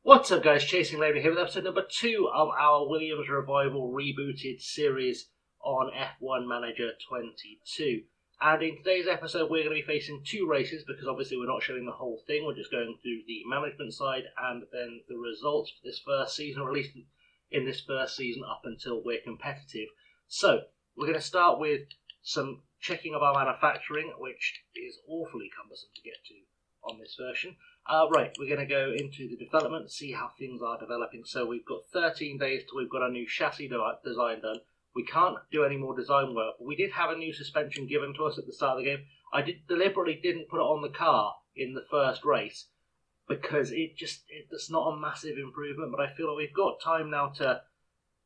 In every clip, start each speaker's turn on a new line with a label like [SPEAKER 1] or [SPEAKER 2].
[SPEAKER 1] What's up guys, Chasing Labour here with episode number 2 of our Williams Revival rebooted series on F1 Manager 22. And in today's episode we're going to be facing two races because obviously we're not showing the whole thing, we're just going through the management side and then the results for this first season, or at least in this first season up until we're competitive. So, we're going to start with some checking of our manufacturing, which is awfully cumbersome to get to on this version. Right, we're going to go into the development, see how things are developing. So we've got 13 days till we've got our new chassis design done. We can't do any more design work, but we did have a new suspension given to us at the start of the game. I deliberately didn't put it on the car in the first race because it's not a massive improvement, but I feel like we've got time now to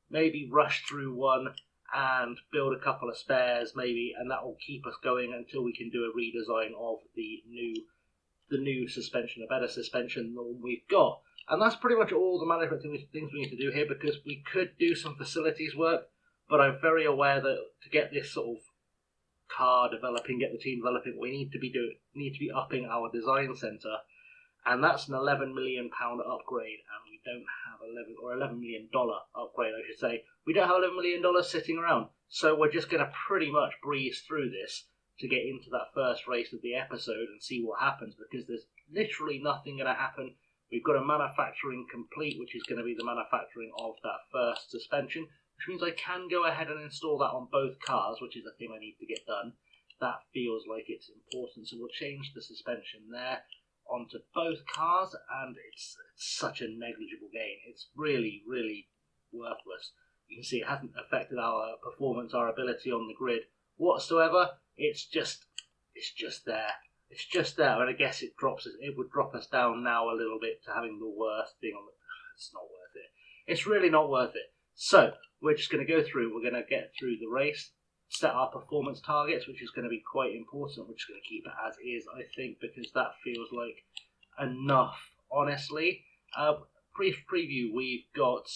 [SPEAKER 1] maybe rush through one and build a couple of spares maybe, and that will keep us going until we can do a redesign of the new suspension, a better suspension than the one we've got. And that's pretty much all the management things we need to do here, because we could do some facilities work, but I'm very aware that to get this sort of car developing, get the team developing, we need to be upping our design centre, and that's an £11 million upgrade, and we don't have $11 million upgrade, I should say. We don't have $11 million sitting around, so we're just going to pretty much breeze through this to get into that first race of the episode and see what happens, because there's literally nothing going to happen. We've got a manufacturing complete, which is going to be the manufacturing of that first suspension, which means I can go ahead and install that on both cars, which is a thing I need to get done. That feels like it's important, so we'll change the suspension there onto both cars, and it's such a negligible gain. It's really, really worthless. You can see it hasn't affected our performance, our ability on the grid whatsoever. It's just there. It's just there, and I guess it would drop us down now a little bit to having the worst thing on the. It's not worth it. It's really not worth it. So we're just going to go through. We're going to get through the race, set our performance targets, which is going to be quite important. We're just going to keep it as is, I think, because that feels like enough. Honestly, brief preview. We've got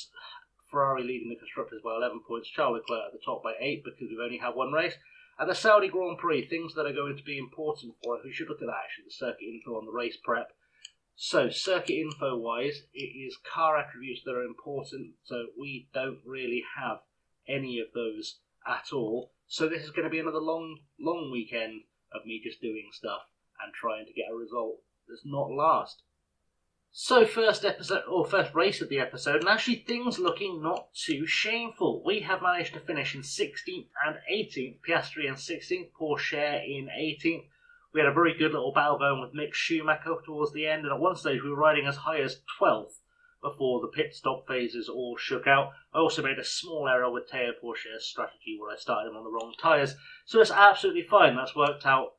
[SPEAKER 1] Ferrari leading the constructors by 11 points. Charles Leclerc at the top by 8 because we've only had one race. And the Saudi Grand Prix, things that are going to be important for us. We should look at that actually, the circuit info on the race prep. So, circuit info wise, it is car attributes that are important, so we don't really have any of those at all. So this is going to be another long weekend of me just doing stuff and trying to get a result that's not last. So first race of the episode, and actually things looking not too shameful. We have managed to finish in 16th and 18th, Piastri in 16th, Porsche in 18th. We had a very good little battle going with Mick Schumacher towards the end, and at one stage we were riding as high as 12th before the pit stop phases all shook out. I also made a small error with Teo Porsche's strategy where I started him on the wrong tyres, so it's absolutely fine. That's worked out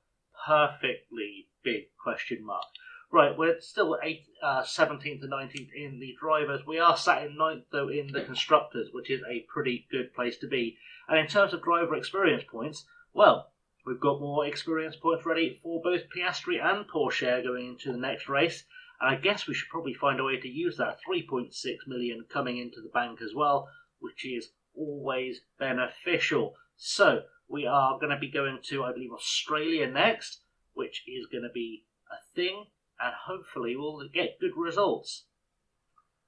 [SPEAKER 1] perfectly, big question mark. Right, we're still 17th and 19th in the drivers. We are sat in 9th, though, in the constructors, which is a pretty good place to be. And in terms of driver experience points, well, we've got more experience points ready for both Piastri and Porsche going into the next race. And I guess we should probably find a way to use that 3.6 million coming into the bank as well, which is always beneficial. So, we are going to be going to, I believe, Australia next, which is going to be a thing. And hopefully we'll get good results.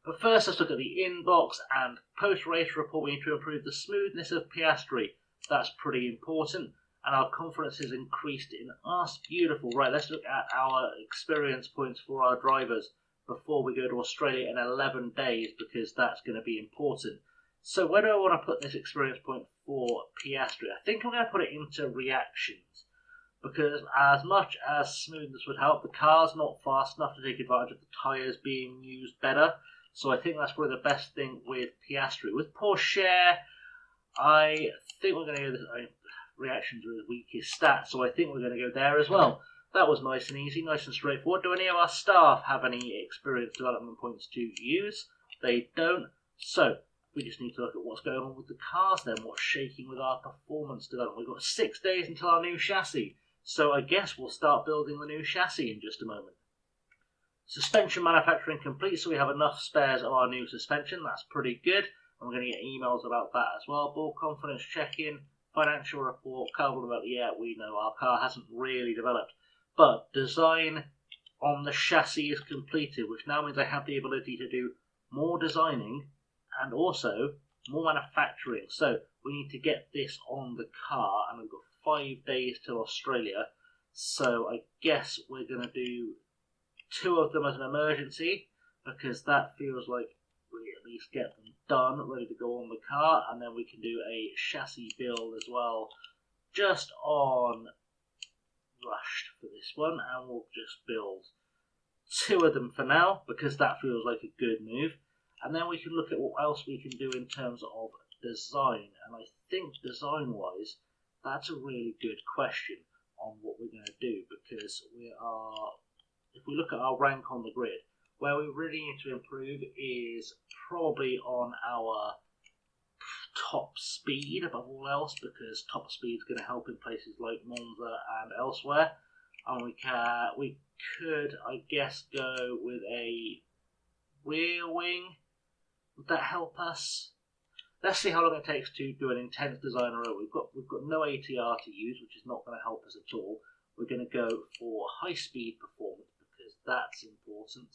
[SPEAKER 1] But first, let's look at the inbox and post-race report. We need to improve the smoothness of Piastri. That's pretty important. And our confidence is increased in us. Beautiful. Right, let's look at our experience points for our drivers before we go to Australia in 11 days, because that's going to be important. So where do I want to put this experience point for Piastri? I think I'm going to put it into reactions. Because as much as smoothness would help, the car's not fast enough to take advantage of the tyres being used better. So I think that's probably the best thing with Piastri. With Porsche, I think we're going to go with reactions are his weakest stat, so I think we're going to go there as well. That was nice and easy, nice and straightforward. Do any of our staff have any experience development points to use? They don't. So we just need to look at what's going on with the cars then, what's shaking with our performance development. We've got 6 days until our new chassis. So I guess we'll start building the new chassis in just a moment. Suspension manufacturing complete, so we have enough spares of our new suspension. That's pretty good. I'm going to get emails about that as well. Ball confidence check-in, financial report, car development. Yeah, we know our car hasn't really developed. But design on the chassis is completed, which now means I have the ability to do more designing and also more manufacturing. So we need to get this on the car, and we've got 5 days till Australia. So I guess we're going to do 2 of them as an emergency, because that feels like we at least get them done, ready to go on the car, and then we can do a chassis build as well, just on rushed for this one, and we'll just build 2 of them for now, because that feels like a good move. And then we can look at what else we can do in terms of design, and I think design-wise, that's a really good question on what we're going to do, because if we look at our rank on the grid, where we really need to improve is probably on our top speed above all else, because top speed is going to help in places like Monza and elsewhere. And we could, I guess, go with a rear wing. Would that help us? Let's see how long it takes to do an intense design row. We've got no ATR to use, which is not going to help us at all. We're going to go for high speed performance, because that's important.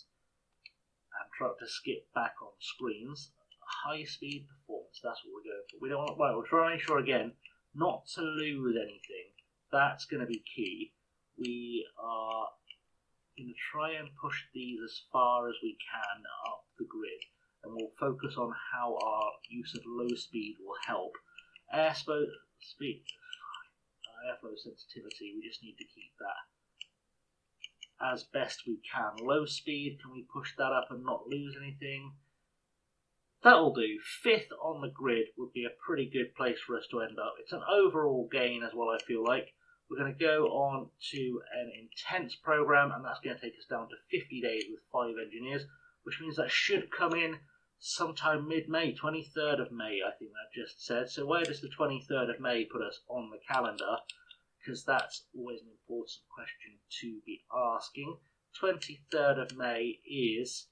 [SPEAKER 1] And try to skip back on screens. High speed performance, that's what we're going for. We don't want, right, we'll try and make sure again not to lose anything. That's going to be key. We are going to try and push these as far as we can up the grid, and we'll focus on how our use of low speed will help. Airflow sensitivity, we just need to keep that as best we can. Low speed, can we push that up and not lose anything? That'll do. 5th on the grid would be a pretty good place for us to end up. It's an overall gain as well, I feel like. We're going to go on to an intense program, and that's going to take us down to 50 days with 5 engineers, which means that should come in sometime mid-May, 23rd of May, I think that just said. So where does the 23rd of May put us on the calendar? Because that's always an important question to be asking. 23rd of May is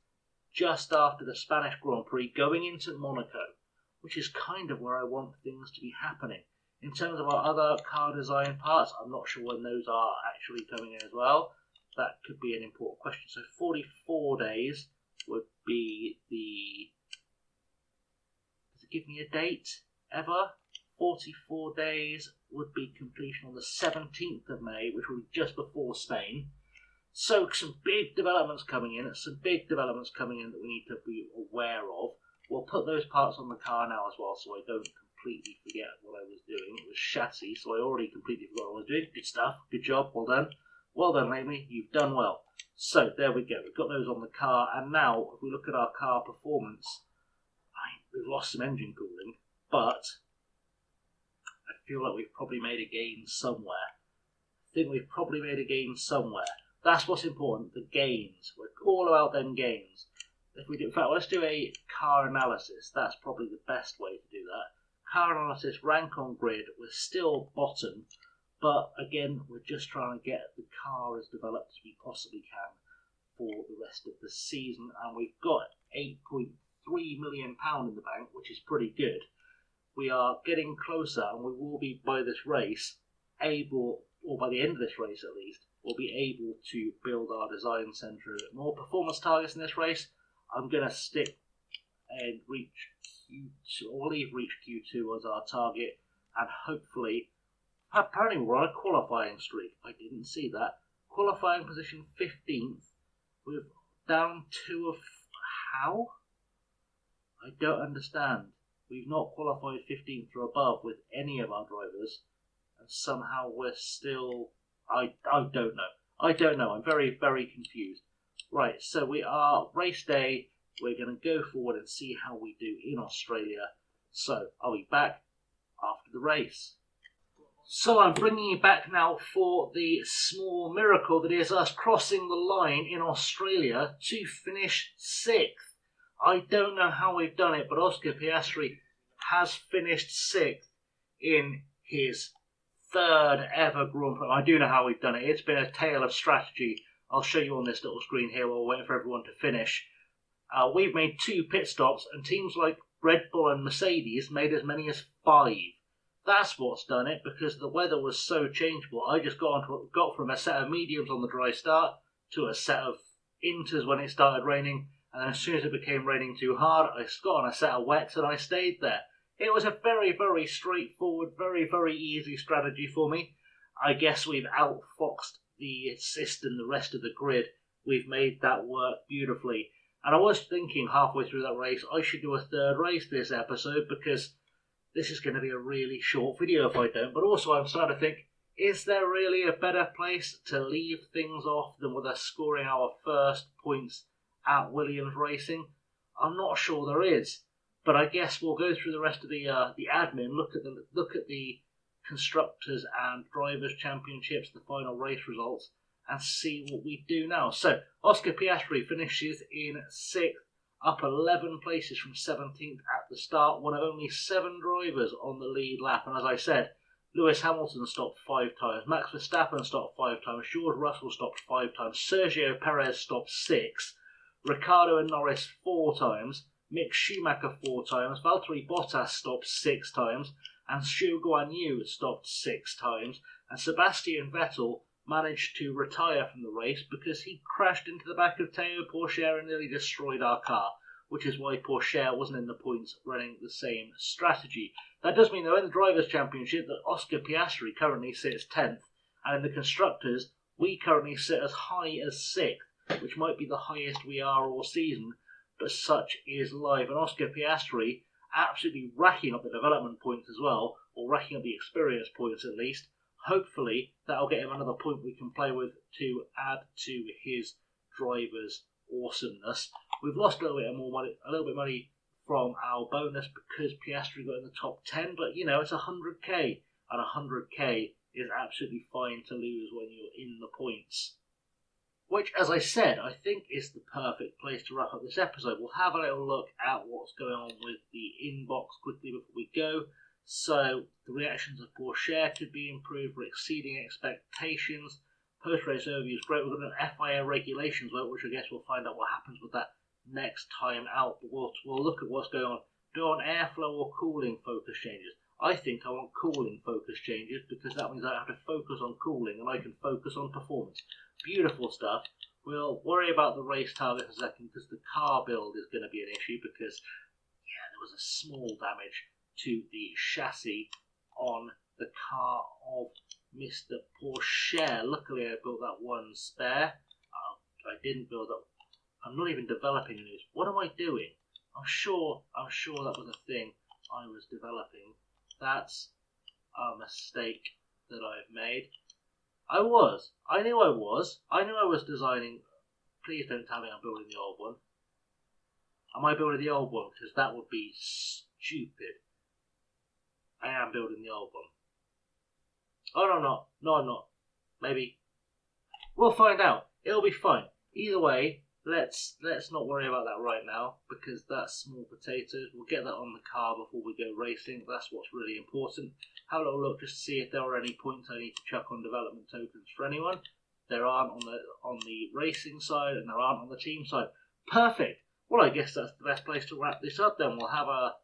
[SPEAKER 1] just after the Spanish Grand Prix, going into Monaco, which is kind of where I want things to be happening. In terms of our other car design parts, I'm not sure when those are actually coming in as well. That could be an important question. So 44 days would be the... Does it give me a date ever? 44 days would be completion on the 17th of May, which will be just before Spain. So some big developments coming in, that we need to be aware of. We'll put those parts on the car now as well, so I don't completely forget what I was doing. It was chassis, so I already completely forgot what I was doing. Good stuff, good job, well done. Well done, Amy, you've done well. So there we go, we've got those on the car, and now if we look at our car performance, we've lost some engine cooling, but I feel like we've probably made a gain somewhere. That's what's important, the gains. We're all about them gains. If we do, in fact, let's do a car analysis. That's probably the best way to do that. Car analysis, rank on grid. We're still bottom, but again, we're just trying to get the car as developed as we possibly can for the rest of the season. And we've got £8.3 million in the bank, which is pretty good. We are getting closer, and we will be, by this race, able, or by the end of this race at least, we'll be able to build our design centre. More performance targets in this race. I'm going to stick and reach Q2, or leave reach Q2 as our target, and hopefully, apparently we're on a qualifying streak. I didn't see that. Qualifying position 15th, with down 2 of how? I don't understand. We've not qualified 15th or above with any of our drivers, and somehow we're still... I don't know. I'm very, very confused. Right, so we are race day. We're going to go forward and see how we do in Australia. So I'll be back after the race. So I'm bringing you back now for the small miracle that is us crossing the line in Australia to finish 6th. I don't know how we've done it, but Oscar Piastri has finished 6th in his 3rd ever Grand Prix. I do know how we've done it. It's been a tale of strategy. I'll show you on this little screen here while we're waiting for everyone to finish. We've made 2 pit stops, and teams like Red Bull and Mercedes made as many as 5. That's what's done it, because the weather was so changeable. I just got from a set of mediums on the dry start to a set of inters when it started raining, and then as soon as it became raining too hard, I got on a set of wets and I stayed there. It was a very, very straightforward, very, very easy strategy for me. I guess we've outfoxed the system, the rest of the grid. We've made that work beautifully. And I was thinking halfway through that race, I should do a third race this episode because this is going to be a really short video if I don't. But also I'm starting to think, is there really a better place to leave things off than with us scoring our first points at Williams Racing? I'm not sure there is. But I guess we'll go through the rest of the admin, look at the Constructors and Drivers' Championships, the final race results, and see what we do now. So, Oscar Piastri finishes in 6th, up 11 places from 17th at the start, one of only 7 drivers on the lead lap. And as I said, Lewis Hamilton stopped 5 times, Max Verstappen stopped 5 times, George Russell stopped 5 times, Sergio Perez stopped 6, Ricciardo and Norris 4 times, Mick Schumacher 4 times, Valtteri Bottas stopped 6 times, and Zhou Guanyu stopped 6 times, and Sebastian Vettel managed to retire from the race because he crashed into the back of Théo Pourchaire and nearly destroyed our car, which is why Pourchaire wasn't in the points running the same strategy. That does mean, though, in the Drivers' Championship that Oscar Piastri currently sits 10th, and in the Constructors, we currently sit as high as 6th, which might be the highest we are all season, but such is life. And Oscar Piastri absolutely racking up the development points as well, or racking up the experience points at least. Hopefully that'll get him another point we can play with to add to his driver's awesomeness. We've lost a little bit more money, from our bonus because Piastri got in the top 10, but you know, it's 100k, and 100k is absolutely fine to lose when you're in the points. Which, as I said, I think is the perfect place to wrap up this episode. We'll have a little look at what's going on with the inbox quickly before we go. So, the reactions of Pourchaire could be improved. We're exceeding expectations. Post-race overview is great. We've got an FIA regulations vote, which I guess we'll find out what happens with that next time out. But we'll look at what's going on. Do I want airflow or cooling focus changes? I think I want cooling focus changes because that means I have to focus on cooling and I can focus on performance. Beautiful stuff. We'll worry about the race target in a second because the car build is going to be an issue because, yeah, there was a small damage to the chassis on the car of Mr. Pourchaire. Luckily, I built that one spare. I didn't build that. I'm not even developing a news. What am I doing? I'm sure that was a thing I was developing. That's a mistake that I've made. I knew I was designing. Please don't tell me I'm building the old one. Am I building the old one? Because that would be stupid. I am building the old one. Oh, no, I'm not. No, I'm not. Maybe. We'll find out. It'll be fine. Either way, let's not worry about that right now because that's small potatoes. We'll get that on the car before we go racing. That's what's really important. Have a little look just to see if there are any points I need to chuck on development tokens for anyone. There aren't on the racing side and there aren't on the team side. Perfect. Well, I guess that's the best place to wrap this up then. We'll have a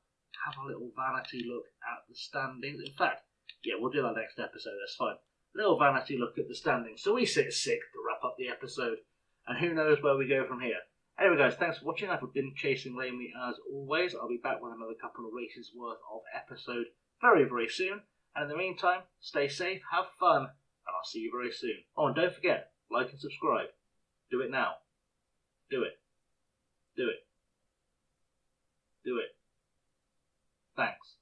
[SPEAKER 1] little vanity look at the standings. In fact, yeah, we'll do that next episode. That's fine. Little vanity look at the standings. So we sit 6th to wrap up the episode. And who knows where we go from here. Anyway, guys, thanks for watching. I've been chasing lamely as always. I'll be back with another couple of races worth of episode very, very soon. And in the meantime, stay safe, have fun, and I'll see you very soon. Oh, and don't forget, like and subscribe. Do it now. Do it. Do it. Do it. Thanks.